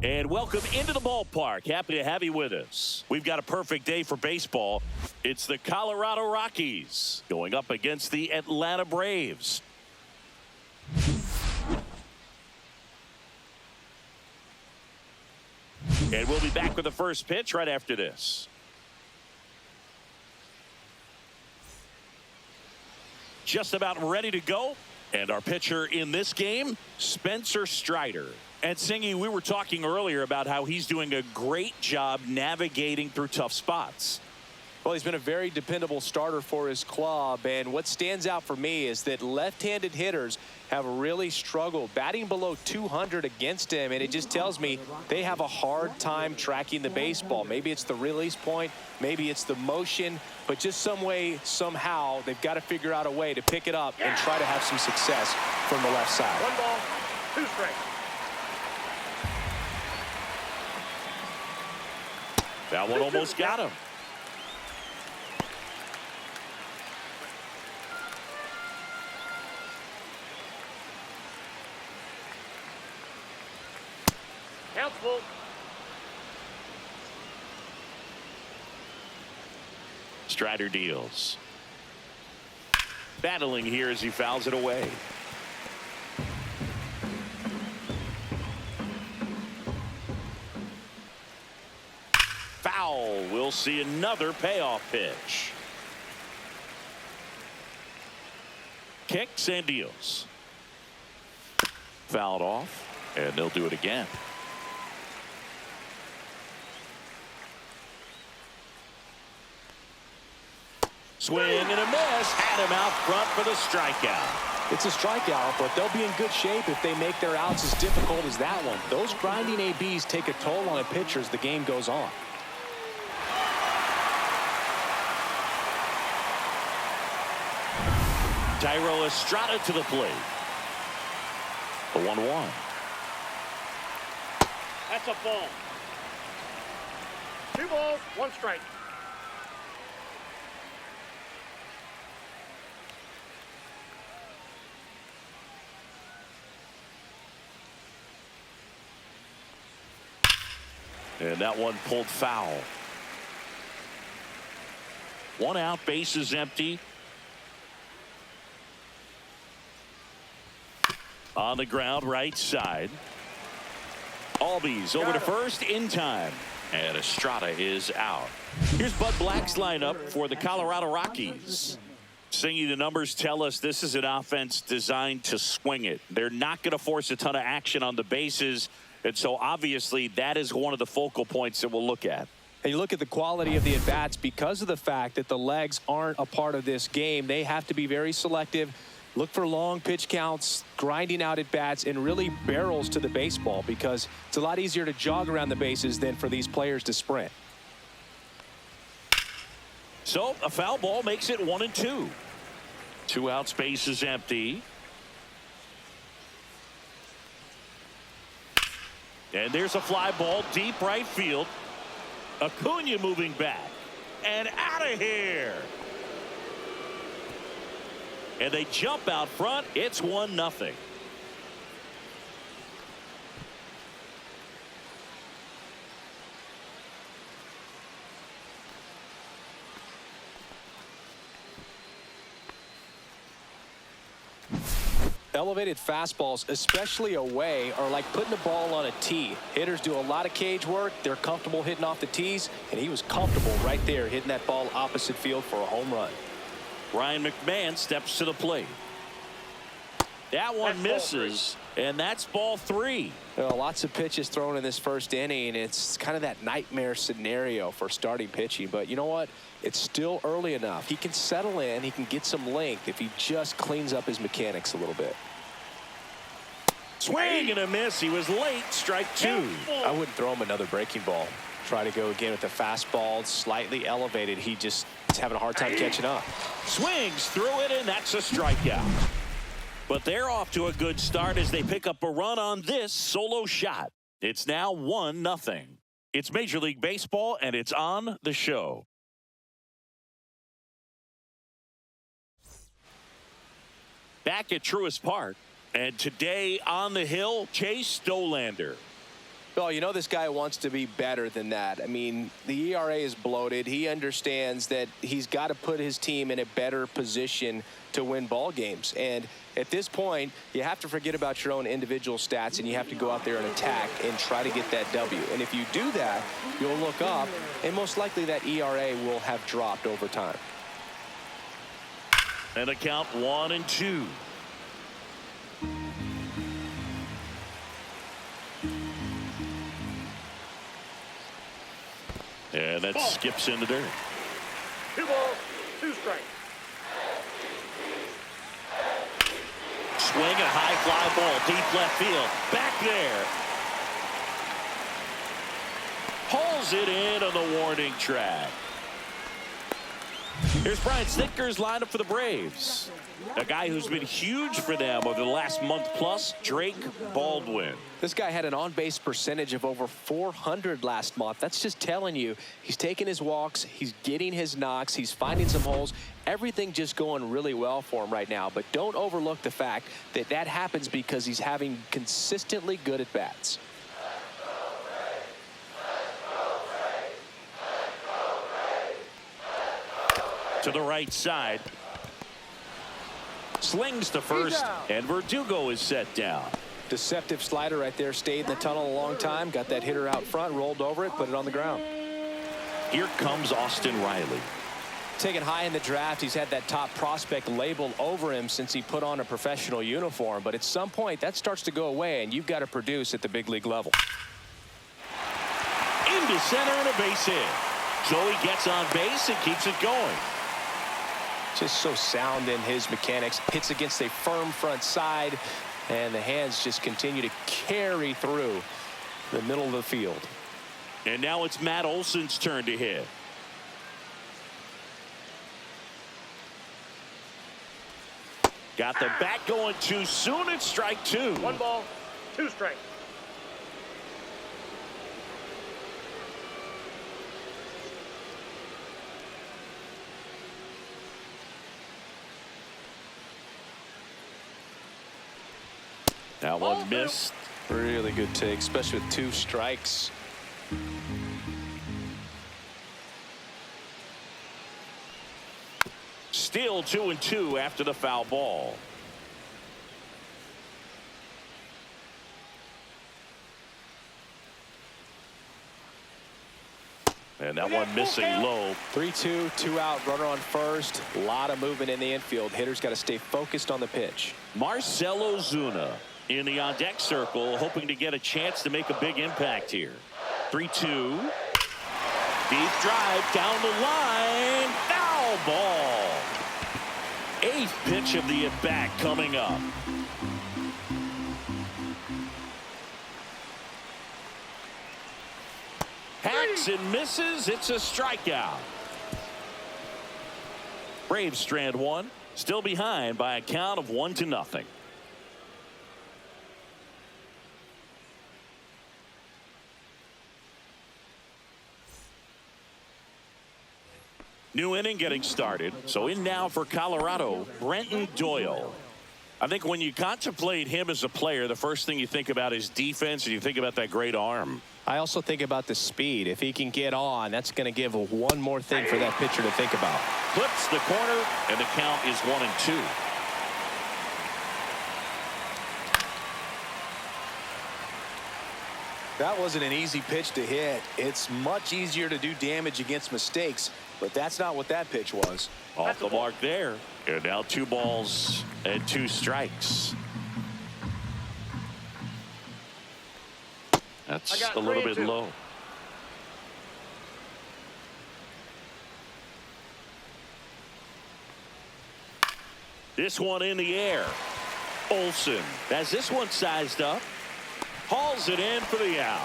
And welcome into the ballpark. Happy to have you with us. We've got a perfect day for baseball. It's the Colorado Rockies going up against the Atlanta Braves. And we'll be back with the first pitch right after this. Just about ready to go. And our pitcher in this game, Spencer Strider. And Singy, we were talking earlier about how he's doing a great job navigating through tough spots. Well, he's been a very dependable starter for his club, and what stands out for me is that left-handed hitters have really struggled batting below 200 against him, and it just tells me they have a hard time tracking the baseball. Maybe it's the release point, maybe it's the motion, but just some way, somehow, they've got to figure out a way to pick it up and try to have some success from the left side. 1 ball, 2 strikes. That one almost got him. Count full. Strider deals. Battling here as he fouls it away. Foul. We'll see another payoff pitch. Kicks and deals. Fouled off, and they'll do it again. Swing and a miss. Had him out front for the strikeout. It's a strikeout, but they'll be in good shape if they make their outs as difficult as that one. Those grinding ABs take a toll on a pitcher as the game goes on. Thairo Estrada to the plate. The 1-1. That's a ball. 2 balls, 1 strike. And that one pulled foul. 1 out, bases empty. On the ground, right side. Albies over to first in time. And Estrada is out. Here's Bud Black's lineup for the Colorado Rockies. Singy, the numbers tell us this is an offense designed to swing it. They're not going to force a ton of action on the bases. And so obviously that is one of the focal points that we'll look at. And you look at the quality of the at-bats because of the fact that the legs aren't a part of this game. They have to be very selective. Look for long pitch counts, grinding out at bats, and really barrels to the baseball because it's a lot easier to jog around the bases than for these players to sprint. So a foul ball makes it 1-2. 2 outs, base is empty. And there's a fly ball deep right field. Acuna moving back and out of here. And they jump out front. It's 1-0. Elevated fastballs, especially away, are like putting the ball on a tee. Hitters do a lot of cage work. They're comfortable hitting off the tees, and he was comfortable right there hitting that ball opposite field for a home run. Ryan McMahon steps to the plate. That one misses, and that's ball 3. Lots of pitches thrown in this first inning. It's kind of that nightmare scenario for starting pitching. But you know what? It's still early enough. He can settle in. He can get some length if he just cleans up his mechanics a little bit. Swing and a miss. He was late. Strike 2. I wouldn't throw him another breaking ball. Try to go again with the fastball, slightly elevated. He just is having a hard time catching up. Swings through it, and that's a strikeout. But they're off to a good start as they pick up a run on this solo shot. It's now 1-0. It's Major League Baseball, and it's on the show. Back at Truist Park, and today on the hill, Chase Stolander. Well, you know this guy wants to be better than that. I mean, the ERA is bloated. He understands that he's got to put his team in a better position to win ball games. And at this point, you have to forget about your own individual stats, and you have to go out there and attack and try to get that W. And if you do that, you'll look up, and most likely that ERA will have dropped over time. And a count 1-2. And that skips in the dirt. 2 balls, 2 strikes. Swing a high fly ball deep left field. Back there. Pulls it in on the warning track. Here's Brian Snitker's lineup for the Braves. A guy who's been huge for them over the last month plus, Drake Baldwin. This guy had an on-base percentage of over 400 last month. That's just telling you he's taking his walks, he's getting his knocks, he's finding some holes. Everything just going really well for him right now. But don't overlook the fact that that happens because he's having consistently good at-bats. To the right side. Slings to first, and Verdugo is set down. Deceptive slider right there. Stayed in the tunnel a long time. Got that hitter out front, rolled over it, put it on the ground. Here comes Austin Riley. Taken high in the draft, he's had that top prospect label over him since he put on a professional uniform. But at some point, that starts to go away, and you've got to produce at the big league level. Into center and a base hit. Joey gets on base and keeps it going. Just so sound in his mechanics. Hits against a firm front side, and the hands just continue to carry through the middle of the field. And now it's Matt Olson's turn to hit. Got the bat going too soon. It's strike 2. 1 ball, 2 strikes. That one missed. Really good take, especially with 2 strikes. Still 2-2 after the foul ball. And that one missing low. 3-2, 2 out, runner on first. A lot of movement in the infield. Hitter's got to stay focused on the pitch. Marcell Ozuna in the on-deck circle, hoping to get a chance to make a big impact here. 3-2. Deep drive down the line. Foul ball. 8th pitch of the at-bat coming up. Hacks and misses. It's a strikeout. Braves strand 1. Still behind by a count of 1-0. New inning getting started. So in now for Colorado, Brenton Doyle. I think when you contemplate him as a player, the first thing you think about is defense, and you think about that great arm. I also think about the speed. If he can get on, that's going to give one more thing for that pitcher to think about. Clips the corner, and the count is 1-2. That wasn't an easy pitch to hit. It's much easier to do damage against mistakes, but that's not what that pitch was. Off the mark there. And now 2 balls and 2 strikes. That's a little bit low. This one in the air. Olson has this one sized up. Hauls it in for the out.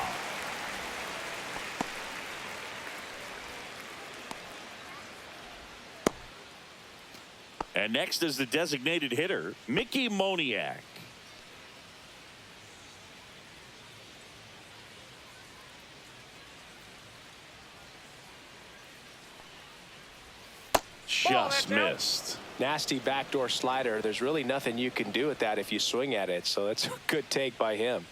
And next is the designated hitter, Mickey Moniak. Just missed. Nasty backdoor slider. There's really nothing you can do with that if you swing at it. So that's a good take by him.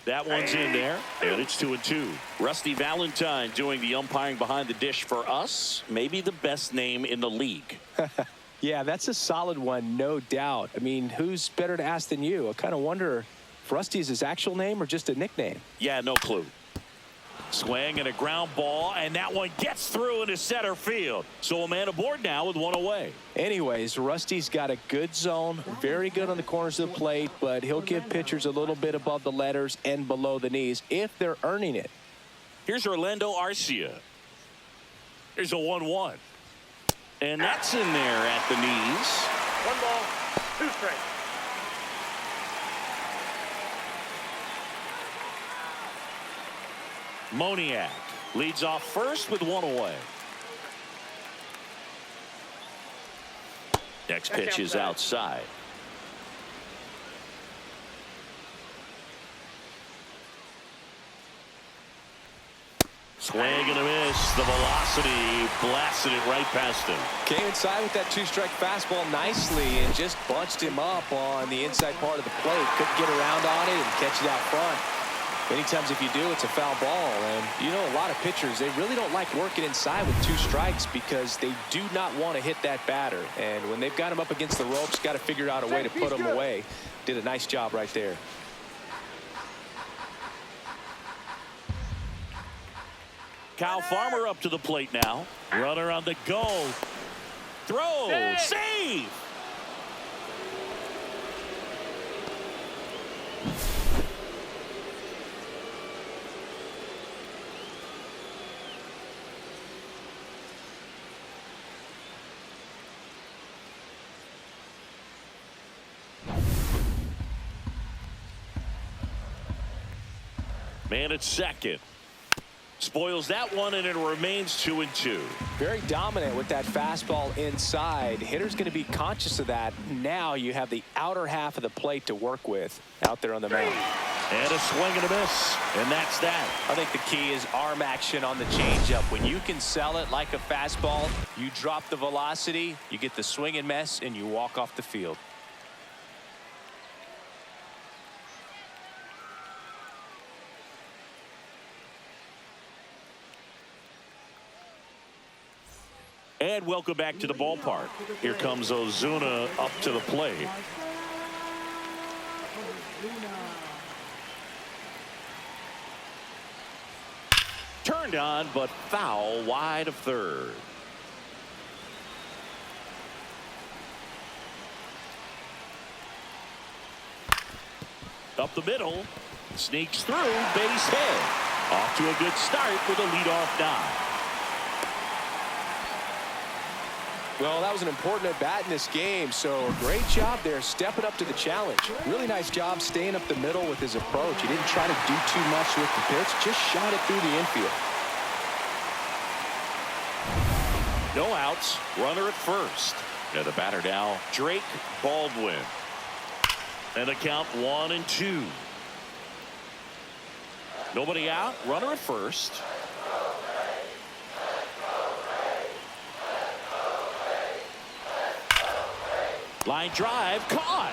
That one's in there, and it's 2-2. Rusty Valentine doing the umpiring behind the dish for us. Maybe the best name in the league. Yeah, that's a solid one, no doubt. I mean, who's better to ask than you? I kind of wonder if Rusty is his actual name or just a nickname. Yeah, no clue. Swing and a ground ball, and that one gets through into center field. So a man aboard now with one away. Anyways, Rusty's got a good zone, very good on the corners of the plate, but he'll give pitchers a little bit above the letters and below the knees if they're earning it. Here's Orlando Arcia. Here's a 1-1. And that's in there at the knees. 1 ball, 2 strikes. Moniak leads off first with one away. Next pitch is outside. Swing and a miss. The velocity blasted it right past him. Came inside with that 2-strike fastball nicely and just bunched him up on the inside part of the plate. Couldn't get around on it and catch it out front. Many times if you do, it's a foul ball. And you know, a lot of pitchers, they really don't like working inside with 2 strikes because they do not want to hit that batter. And when they've got him up against the ropes, got to figure out a way to put him away. Did a nice job right there. Kyle Farmer up to the plate now. Runner on the go. Throw. Save. Man at second. Spoils that one, and it remains 2-2. Very dominant with that fastball inside. Hitter's going to be conscious of that. Now you have the outer half of the plate to work with out there on the mound. And a swing and a miss, and that's that. I think the key is arm action on the changeup. When you can sell it like a fastball, you drop the velocity, you get the swing and miss, and you walk off the field. And welcome back to the ballpark. Here comes Ozuna up to the plate. Turned on, but foul wide of third. Up the middle, sneaks through, base hit. Off to a good start with a leadoff dive. Well, that was an important at-bat in this game, so great job there stepping up to the challenge. Really nice job staying up the middle with his approach. He didn't try to do too much with the pitch, just shot it through the infield. No outs, runner at first. And the batter now, Drake Baldwin. And the count 1-2. Nobody out, runner at first. Line drive, caught.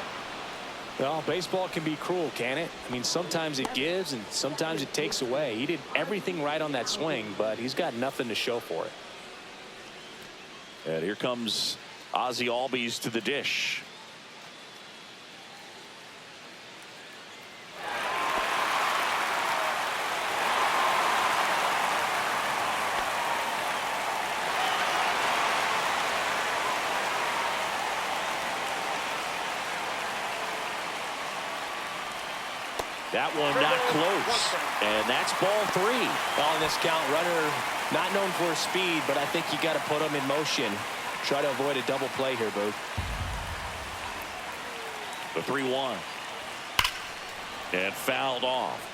Well, baseball can be cruel, can it? I mean, sometimes it gives and sometimes it takes away. He did everything right on that swing, but he's got nothing to show for it. And here comes Ozzie Albies to the dish. That one not close, and that's ball 3. On this count, runner not known for his speed, but I think you got to put him in motion. Try to avoid a double play here, Booth. The 3-1. And fouled off.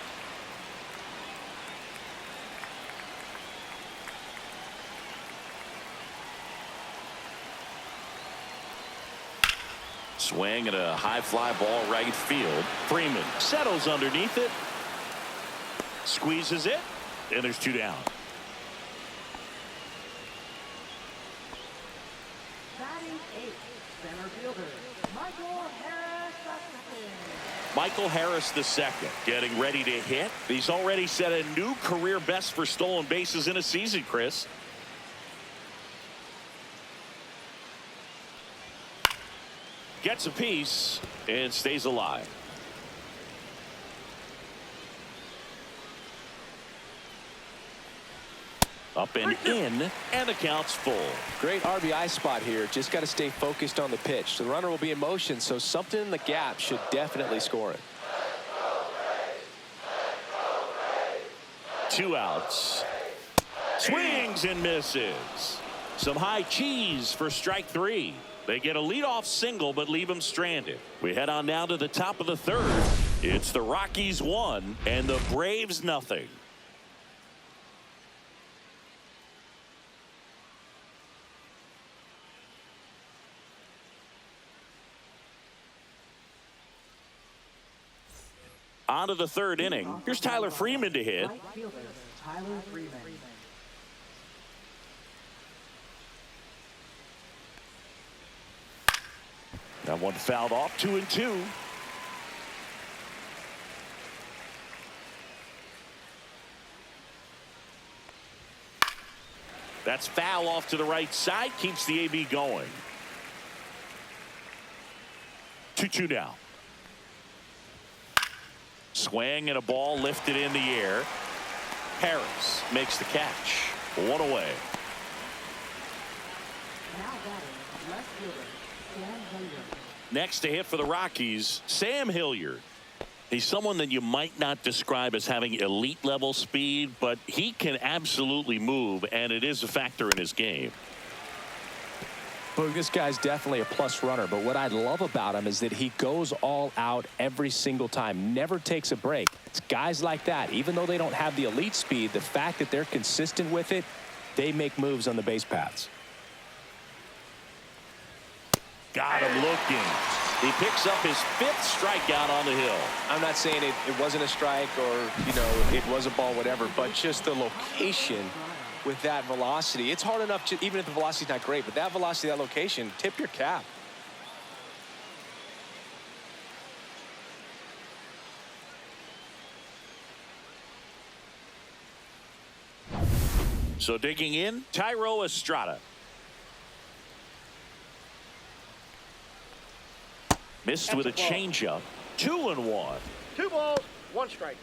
Swing and a high fly ball right field. Freeman settles underneath it. Squeezes it. And there's 2 down. Michael Harris II getting ready to hit. He's already set a new career best for stolen bases in a season, Chris. Gets a piece and stays alive. Up and in, and the count's full. Great RBI spot here. Just got to stay focused on the pitch. The runner will be in motion, so something in the gap should definitely score it. 2 outs. Swings and misses. Some high cheese for strike 3. They get a leadoff single but leave him stranded. We head on now to the top of the 3rd. It's the Rockies 1 and the Braves nothing. On to the 3rd inning. Here's Tyler Freeman to hit. That one fouled off. 2-2. That's foul off to the right side. Keeps the AB going. 2-2 now. Swing and a ball lifted in the air. Harris makes the catch. 1 away. Next to hit for the Rockies, Sam Hilliard. He's someone that you might not describe as having elite level speed, but he can absolutely move, and it is a factor in his game. Well, this guy's definitely a plus runner, but what I love about him is that he goes all out every single time, never takes a break. It's guys like that, even though they don't have the elite speed, the fact that they're consistent with it, they make moves on the base paths. Got him looking. He picks up his 5th strikeout on the hill. I'm not saying it wasn't a strike or, it was a ball, whatever, but just the location with that velocity. It's hard enough to, even if the velocity's not great, but that velocity, that location, tip your cap. So digging in, Thairo Estrada. Missed with a changeup. 2-1. 2 balls, 1 strike.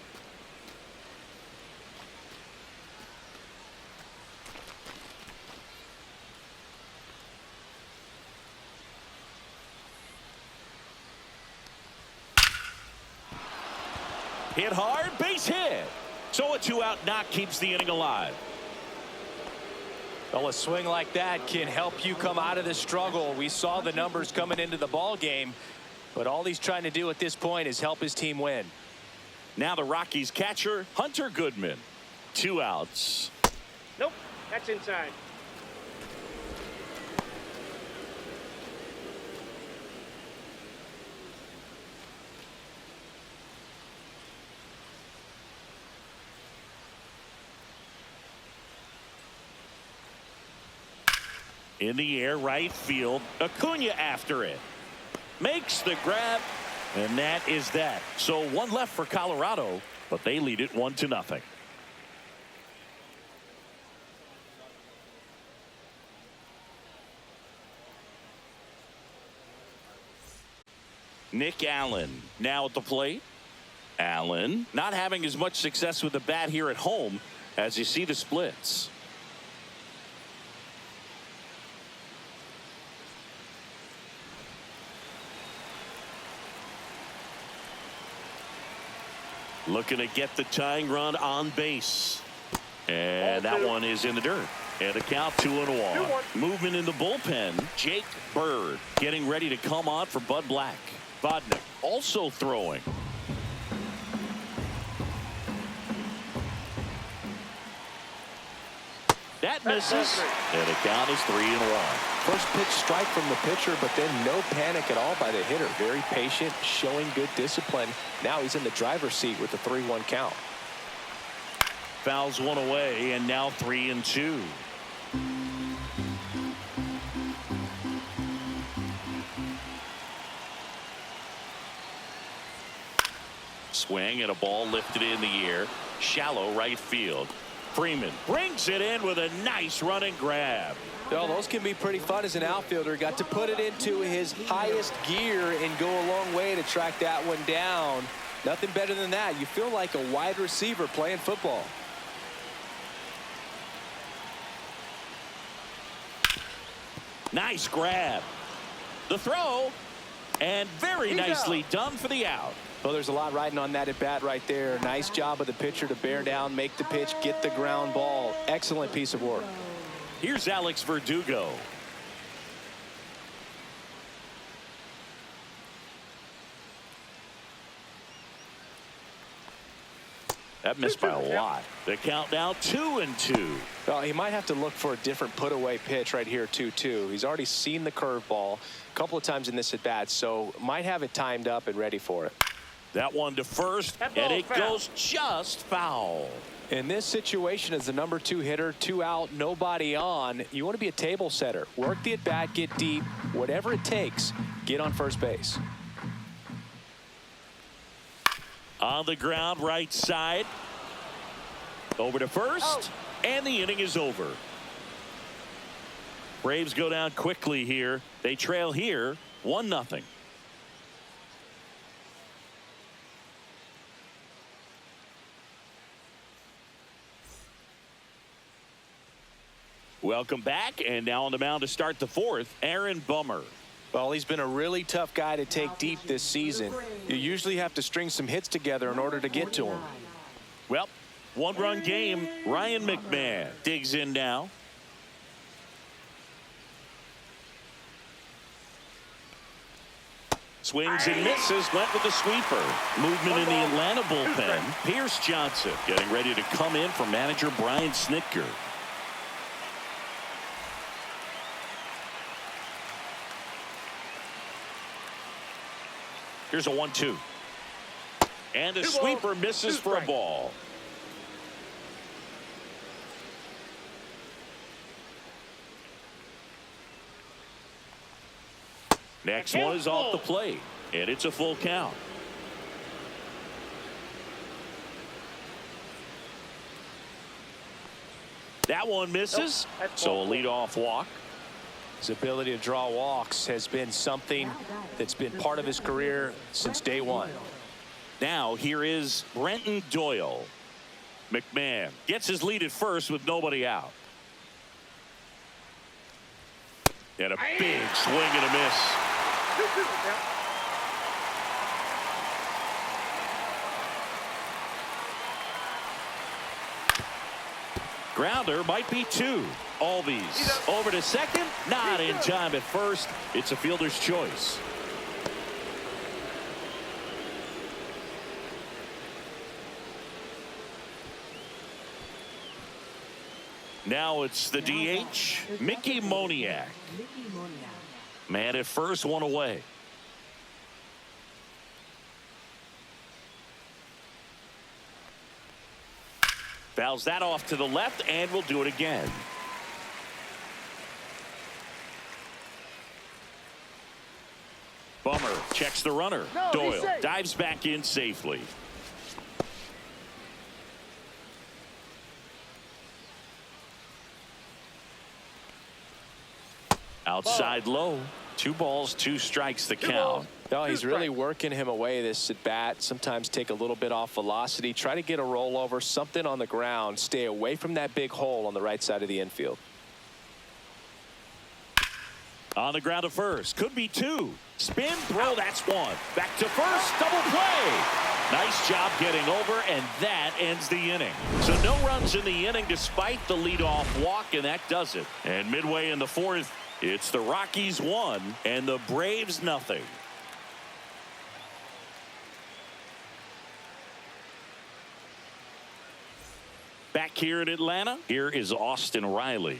Hit hard, base hit. So a 2-out knock keeps the inning alive. Well, a swing like that can help you come out of the struggle. We saw the numbers coming into the ball game, but all he's trying to do at this point is help his team win. Now the Rockies catcher, Hunter Goodman. 2 outs. Nope, that's inside. In the air, right field. Acuna after it. Makes the grab, and that is that. So 1 left for Colorado, but they lead it 1-0. Nick Allen now at the plate. Allen not having as much success with the bat here at home as you see the splits. Looking to get the tying run on base. And that one is in the dirt. And the count 2-1. Movement in the bullpen. Jake Bird getting ready to come on for Bud Black. Vodnik also throwing. That misses. And the count is 3-1. First pitch strike from the pitcher, but then no panic at all by the hitter. Very patient, showing good discipline. Now he's in the driver's seat with the 3-1 count. Fouls 1 away, and now 3-2. Swing and a ball lifted in the air. Shallow right field. Freeman brings it in with a nice running grab. Well, those can be pretty fun as an outfielder. Got to put it into his highest gear and go a long way to track that one down. Nothing better than that. You feel like a wide receiver playing football. Nice grab. The throw, and very nicely done for the out. Well, there's a lot riding on that at bat right there. Nice job of the pitcher to bear down, make the pitch, get the ground ball. Excellent piece of work. Here's Alex Verdugo. That missed by a lot. The count now 2-2. Well, he might have to look for a different put away pitch right here 2-2. He's already seen the curveball a couple of times in this at bat, so might have it timed up and ready for it. That one to first, and it goes just foul. In this situation, as the number 2 hitter, 2 out, nobody on, you want to be a table setter. Work the at bat, get deep, whatever it takes, get on first base. On the ground, right side. Over to first, and the inning is over. Braves go down quickly here. They trail here 1-0. Welcome back, and now on the mound to start the 4th, Aaron Bummer. Well, he's been a really tough guy to take deep this season. You usually have to string some hits together in order to get to him. Well, 1-run game. Ryan McMahon digs in now. Swings and misses, went with the sweeper. Movement in the Atlanta bullpen. Pierce Johnson getting ready to come in for manager Brian Snitker. Here's a 1-2. And the sweeper misses for a ball. Next one is off the plate, and it's a full count. That one misses, so a leadoff walk. His ability to draw walks has been something that's been part of his career since day one. Now here is Brenton Doyle. McMahon gets his lead at first with nobody out. And a big swing and a miss. Grounder might be 2. Albies over to second, not in time at first. It's a fielder's choice. Now it's the DH, Mickey Moniak. Man at first, one away. Fouls that off to the left, and we'll do it again. Bummer checks the runner. Doyle dives back in safely. Outside low. 2 balls, 2 strikes the count. No, he's really working him away this at bat. Sometimes take a little bit off velocity. Try to get a rollover, something on the ground. Stay away from that big hole on the right side of the infield. On the ground to first. Could be 2. Spin, throw, that's 1. Back to first, double play. Nice job getting over, and that ends the inning. So no runs in the inning despite the leadoff walk, and that does it. And midway in the 4th, it's the Rockies 1 and the Braves 0. Back here in Atlanta, here is Austin Riley.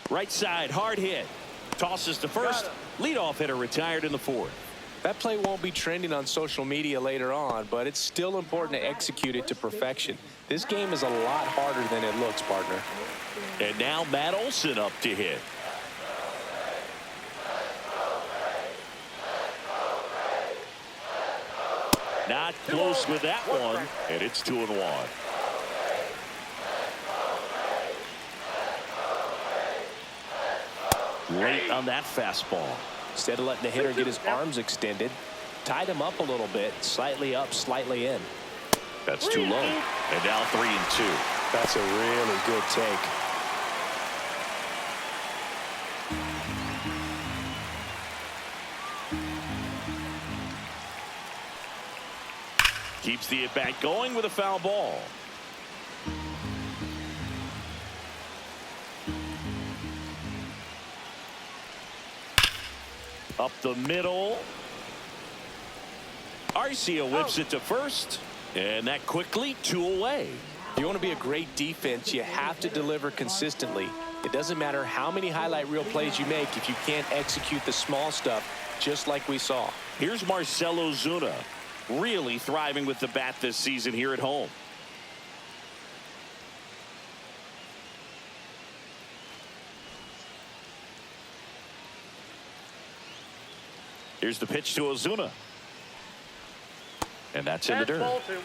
Right side, hard hit. Tosses to first. Leadoff hitter retired in the 4th. That play won't be trending on social media later on, but it's still important to execute it to perfection. This game is a lot harder than it looks, partner. And now Matt Olson up to hit. Not close with that one, and it's 2-1. Late on that fastball. Instead of letting the hitter get his arms extended, tied him up a little bit, slightly up, slightly in. That's too low. And now 3-2. That's a really good take. Keeps the at-bat going with a foul ball. Up the middle. Arcia whips it to first. And that quickly 2 away. If you want to be a great defense, you have to deliver consistently. It doesn't matter how many highlight reel plays you make if you can't execute the small stuff, just like we saw. Here's Marcell Ozuna, really thriving with the bat this season here at home. Here's the pitch to Ozuna. And that's in the dirt. Ball 2.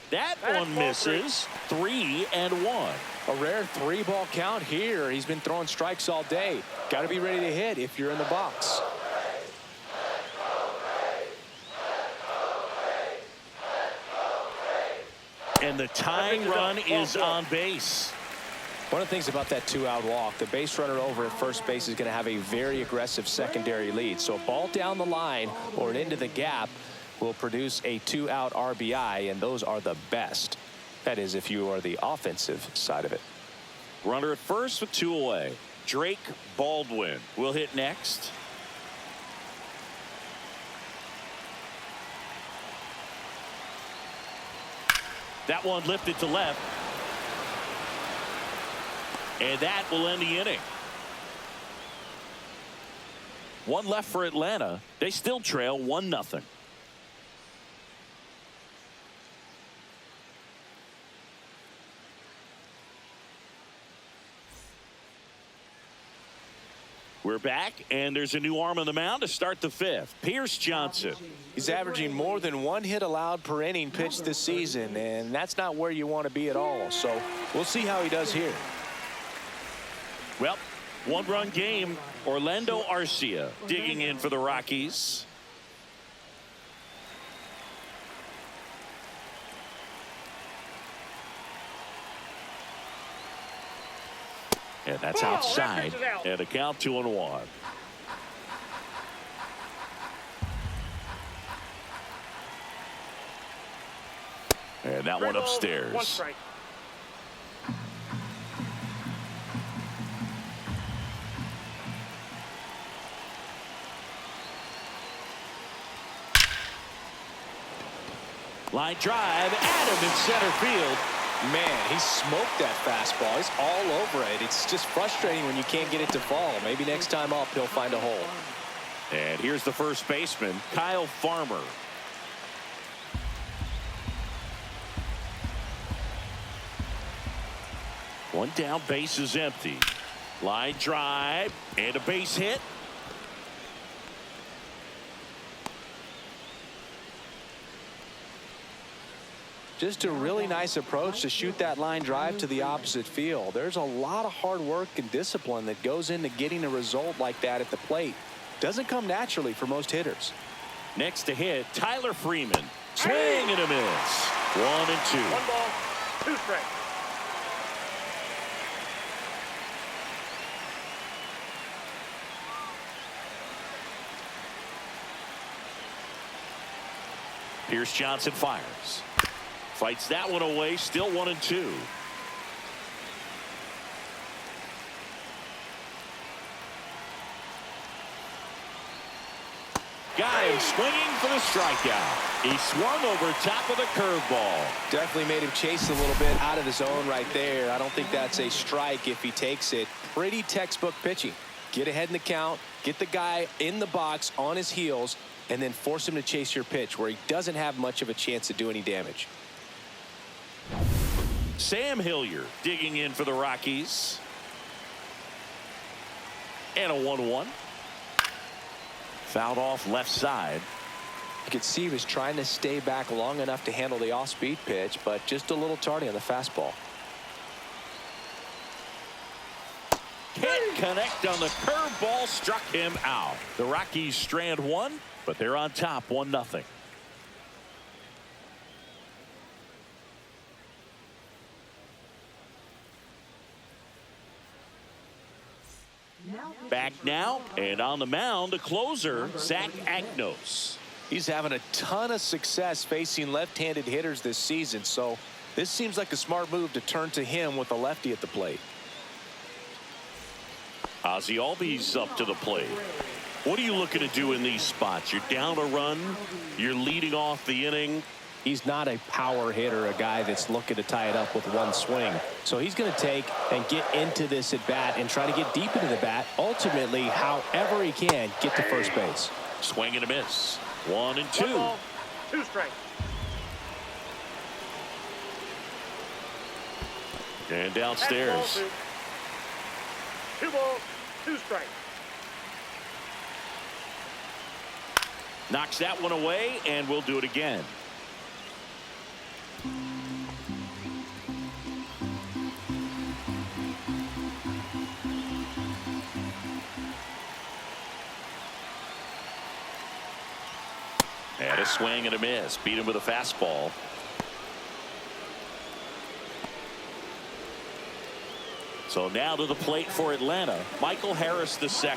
That one misses. 3-1. A rare 3-ball count here. He's been throwing strikes all day. Got to be ready to hit if you're in the box. And the tying run is on base. One of the things about that 2-out walk, the base runner over at first base is going to have a very aggressive secondary lead. So a ball down the line or into the gap will produce a 2-out RBI, and those are the best. That is, if you are the offensive side of it. Runner at first with 2 away. Drake Baldwin will hit next. That one lifted to left. And that will end the inning. 1 left for Atlanta. They still trail 1-0. We're back, and there's a new arm on the mound to start the 5th. Pierce Johnson. He's averaging more than 1 hit allowed per inning pitched this season, and that's not where you want to be at all. So we'll see how he does here. Well, 1-run game. Orlando Arcia digging in for the Rockies. And that's outside. And a count 2-1. And that one upstairs. 1 strike. Line drive, Adam in center field. Man, he smoked that fastball. He's all over it. It's just frustrating when you can't get it to fall. Maybe next time up he'll find a hole. And here's the first baseman, Kyle Farmer. One down, base is empty. Line drive and a base hit. Just a really nice approach to shoot that line drive to the opposite field. There's a lot of hard work and discipline that goes into getting a result like that at the plate. Doesn't come naturally for most hitters. Next to hit, Tyler Freeman. Swing and a miss. 1-2. 1 ball, 2 strikes. Pierce Johnson fires. Fights that one away, still 1-2. Got him swinging for the strikeout. He swung over top of the curveball. Definitely made him chase a little bit out of the zone right there. I don't think that's a strike if he takes it. Pretty textbook pitching. Get ahead in the count, get the guy in the box on his heels, and then force him to chase your pitch where he doesn't have much of a chance to do any damage. Sam Hilliard digging in for the Rockies. And a 1-1. Fouled off left side. You could see he was trying to stay back long enough to handle the off-speed pitch, but just a little tardy on the fastball. Can't connect on the curveball, struck him out. The Rockies strand one, but they're on top 1-0. Back now, and on the mound, the closer, Zach Agnos. He's having a ton of success facing left-handed hitters this season, so this seems like a smart move to turn to him with a lefty at the plate. Ozzie Albies up to the plate. What are you looking to do in these spots? You're down a run. You're leading off the inning. He's not a power hitter, a guy that's looking to tie it up with one swing. So he's going to take and get into this at bat and try to get deep into the bat. Ultimately, however he can, get to first base. Swing and a miss. 1-2. 1 ball, 2 strikes. And downstairs. 2 balls, 2 strikes. Knocks that one away, and we'll do it again. And a swing and a miss. Beat him with a fastball. So now to the plate for Atlanta, Michael Harris II.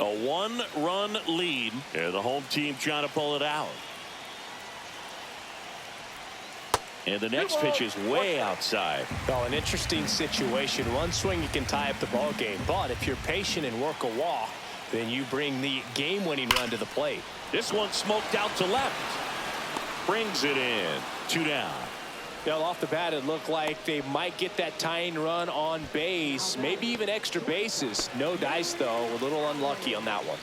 A 1-run lead, and the home team trying to pull it out. And the next pitch is way outside. Well, an interesting situation. One swing, you can tie up the ball game, but if you're patient and work a walk, then you bring the game-winning run to the plate. This one smoked out to left. Brings it in. 2 down. Well, off the bat, it looked like they might get that tying run on base, maybe even extra bases. No dice, though. A little unlucky on that one.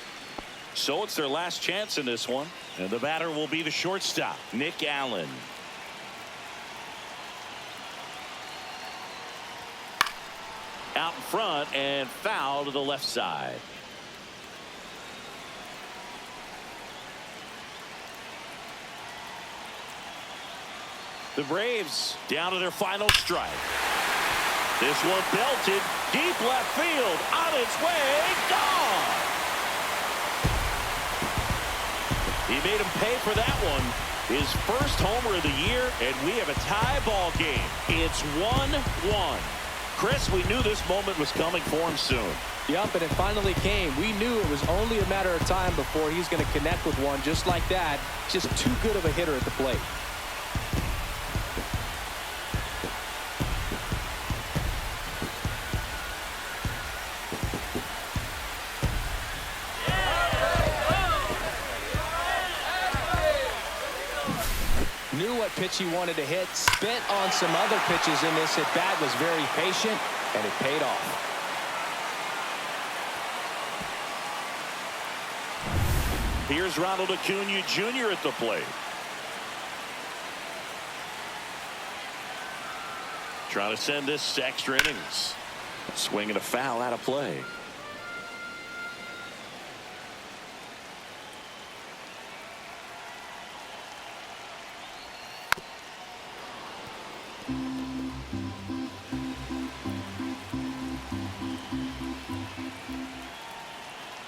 So it's their last chance in this one. And the batter will be the shortstop, Nick Allen. Out in front and foul to the left side. The Braves down to their final strike. This one belted deep left field, on its way, gone. He made him pay for that one. His first homer of the year, and we have a tie ball game. It's 1-1. Chris, we knew this moment was coming for him soon. Yup, and it finally came. We knew it was only a matter of time before he's going to connect with one just like that. Just too good of a hitter at the plate. Knew what pitch he wanted to hit, spent on some other pitches in this at bat, was very patient, and it paid off. Here's Ronald Acuna Jr. at the plate. Trying to send this to extra innings. Swing and a foul out of play.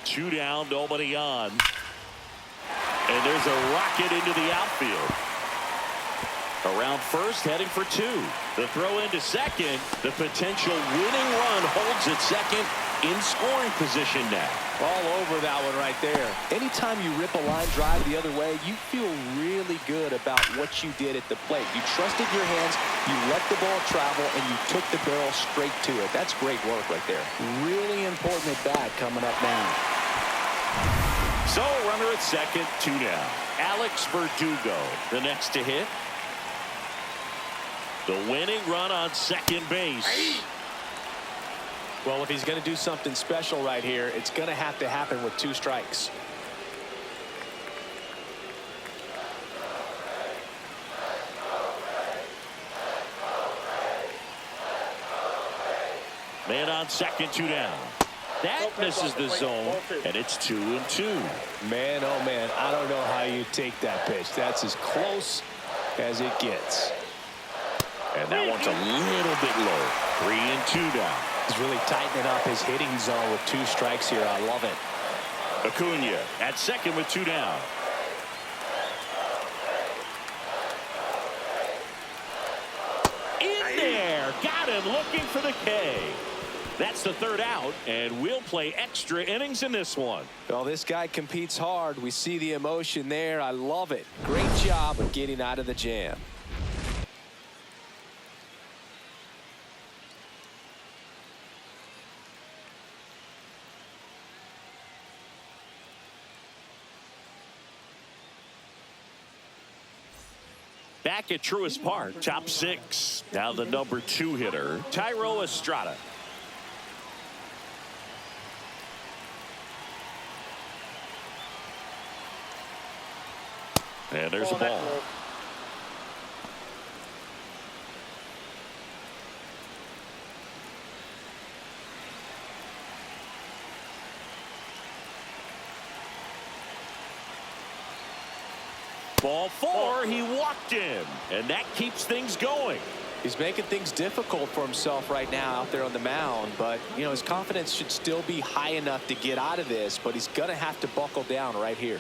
Two down, nobody on. And there's a rocket into the outfield. Around first, heading for 2. The throw into second. The potential winning run holds at second, in scoring position now. All over that one right there. Anytime you rip a line drive the other way, you feel really good about what you did at the plate. You trusted your hands, you let the ball travel, and you took the barrel straight to it. That's great work right there. Really important at bat coming up now. So runner at second, 2 down. Alex Verdugo, the next to hit. The winning run on second base. Well, if he's going to do something special right here, it's going to have to happen with 2 strikes. Man on second, 2 down. That misses the zone, and it's 2-2. Man, oh man, I don't know how you take that pitch. That's as close as it gets. And that one's a little bit low. 3-2 down. He's really tightening up his hitting zone with 2 strikes here. I love it. Acuna at second with 2 down. In there. Got him looking for the K. That's the 3rd out, and we'll play extra innings in this one. Well, this guy competes hard. We see the emotion there. I love it. Great job of getting out of the jam. Back at Truist Park, top 6. Now the number 2 hitter, Thairo Estrada. And there's a ball. Ball 4, he walked in, and that keeps things going. He's making things difficult for himself right now out there on the mound, but you know his confidence should still be high enough to get out of this, but he's gonna have to buckle down right here.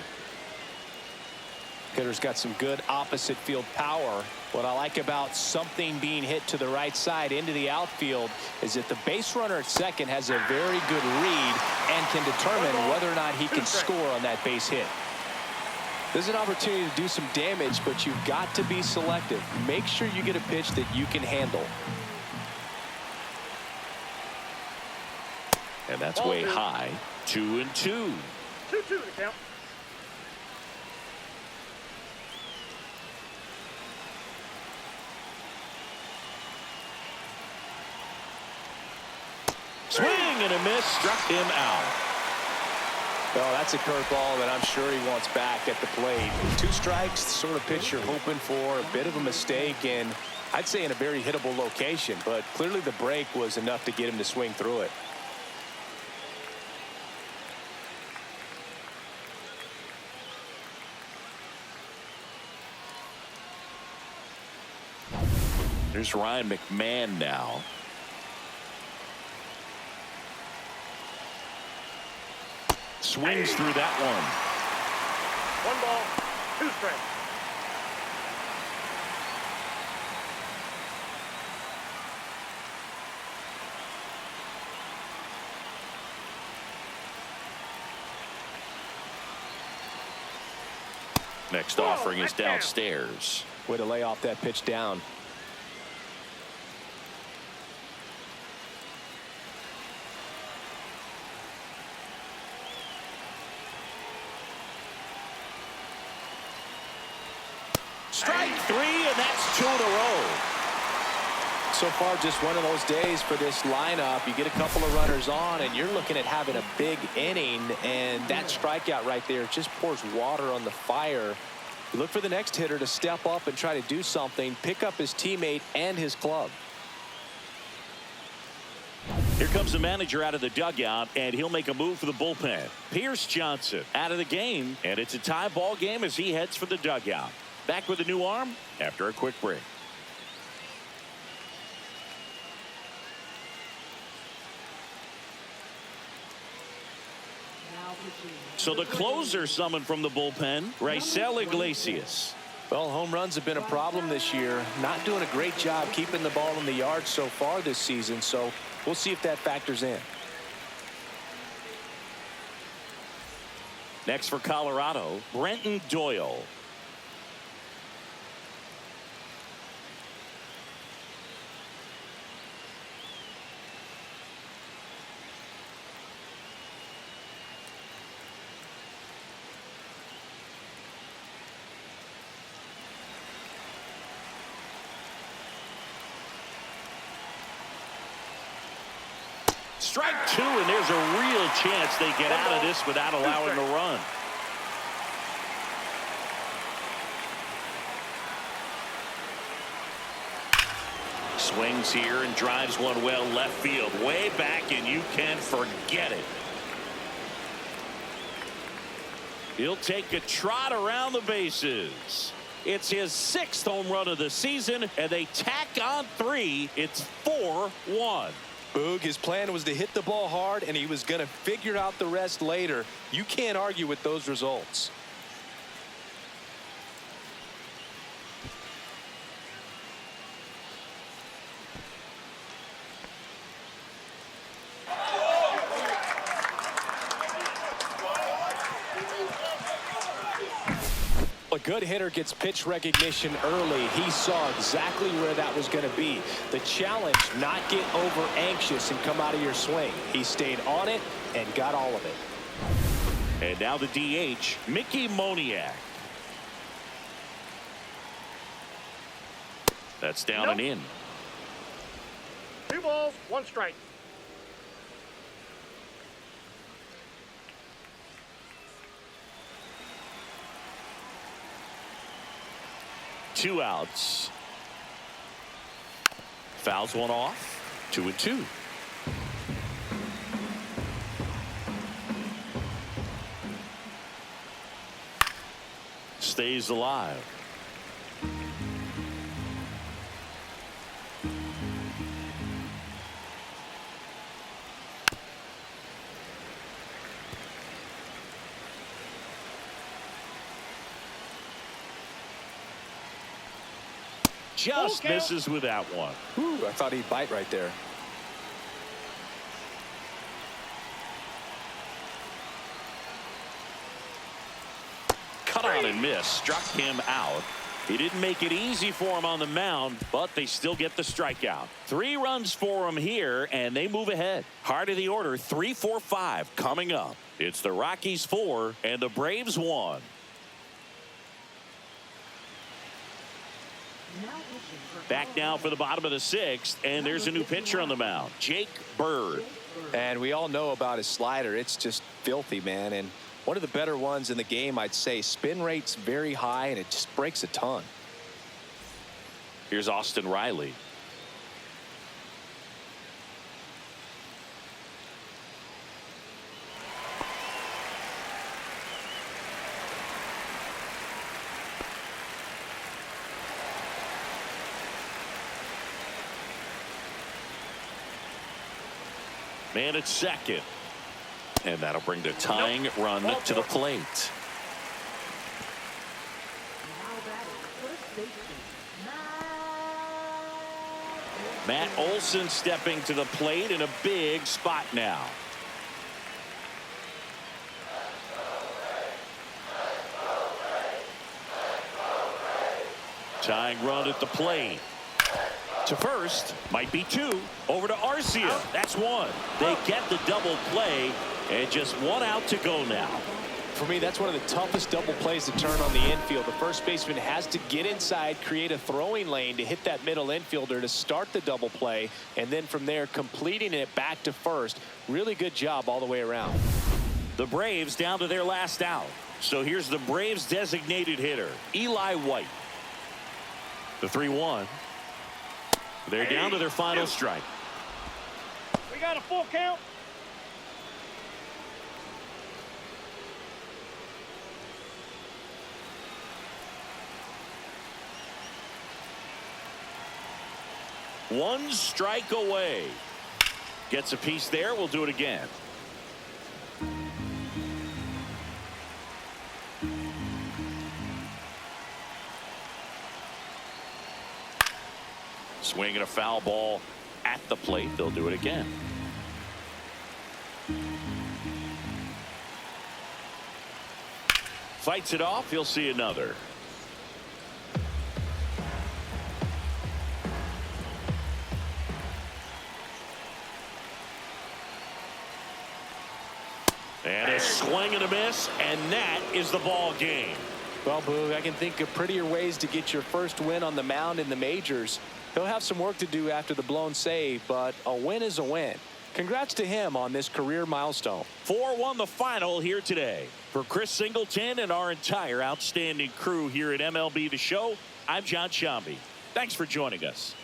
Hitter's got some good opposite field power. What I like about something being hit to the right side into the outfield is that the base runner at second has a very good read and can determine whether or not he can score on that base hit. There's an opportunity to do some damage, but you've got to be selective. Make sure you get a pitch that you can handle. And that's way high. 2-2. 2-2 to count. Swing and a miss, struck him out. Well, that's a curveball that I'm sure he wants back at the plate. 2 strikes, the sort of pitch you're hoping for. A bit of a mistake, and I'd say in a very hittable location, but clearly the break was enough to get him to swing through it. There's Ryan McMahon now. Swings through that one. 1 ball, 2 strikes. Next offering is downstairs. Way to lay off that pitch down. Strike 3, and that's 2 in a row. So far, just one of those days for this lineup. You get a couple of runners on, and you're looking at having a big inning, and that strikeout right there just pours water on the fire. You look for the next hitter to step up and try to do something, pick up his teammate and his club. Here comes the manager out of the dugout, and he'll make a move for the bullpen. Pierce Johnson out of the game, and it's a tie ball game as he heads for the dugout. Back with a new arm after a quick break. So the closer summoned from the bullpen, Raisel Iglesias. Well, home runs have been a problem this year. Not doing a great job keeping the ball in the yard so far this season, so we'll see if that factors in. Next for Colorado, Brenton Doyle. Strike two, and there's a real chance they get out of this without allowing a run. Swings here and drives one well left field, way back, and you can forget it. He'll take a trot around the bases. It's his 6th home run of the season, and they tack on 3. It's 4-1. Boog, his plan was to hit the ball hard, and he was going to figure out the rest later. You can't argue with those results. A good hitter gets pitch recognition early. He saw exactly where that was going to be. The challenge, not get over anxious and come out of your swing. He stayed on it and got all of it. And now the DH, Mickey Moniak. That's down and in. 2 balls, 1 strike. Two outs. Fouls one off. 2-2. Stays alive. Just misses with that one. Ooh, I thought he'd bite right there. Cut on and miss. Struck him out. He didn't make it easy for him on the mound, but they still get the strikeout. 3 runs for him here, and they move ahead. Heart of the order, 3-4-5 coming up. It's the Rockies 4 and the Braves 1. Back now for the bottom of the 6th, and there's a new pitcher on the mound, Jake Bird. And we all know about his slider. It's just filthy, man. And one of the better ones in the game, I'd say. Spin rate's very high, and it just breaks a ton. Here's Austin Riley. Man at second. And that'll bring the tying run to the plate. Matt Olson stepping to the plate in a big spot now. Tying run at the plate. To first, might be 2. Over to Arcia. That's 1. They get the double play, and just 1 out to go now. For me, that's one of the toughest double plays to turn on the infield. The first baseman has to get inside, create a throwing lane to hit that middle infielder to start the double play, and then from there, completing it back to first. Really good job all the way around. The Braves down to their last out. So here's the Braves designated hitter, Eli White. The 3-1. They're down to their final strike. We got a full count. One strike away. Gets a piece there. We'll do it again. Swinging a foul ball at the plate. They'll do it again. Fights it off. You'll see another. And a swing and a miss, and that is the ball game. Well, Boog, I can think of prettier ways to get your first win on the mound in the majors. He'll have some work to do after the blown save, but a win is a win. Congrats to him on this career milestone. 4-1 the final here today. For Chris Singleton and our entire outstanding crew here at MLB The Show, I'm John Shambi. Thanks for joining us.